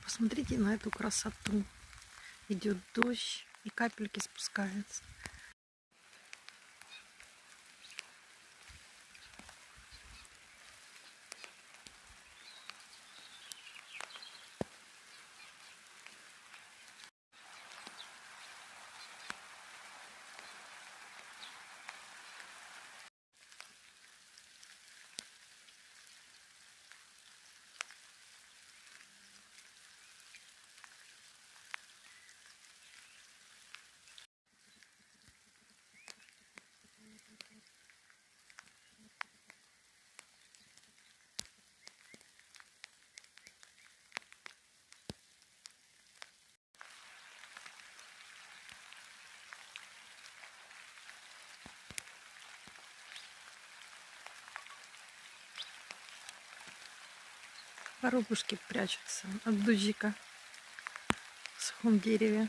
Посмотрите на эту красоту. Идет дождь, и капельки спускаются. Воробушки прячутся от дождика в сухом дереве.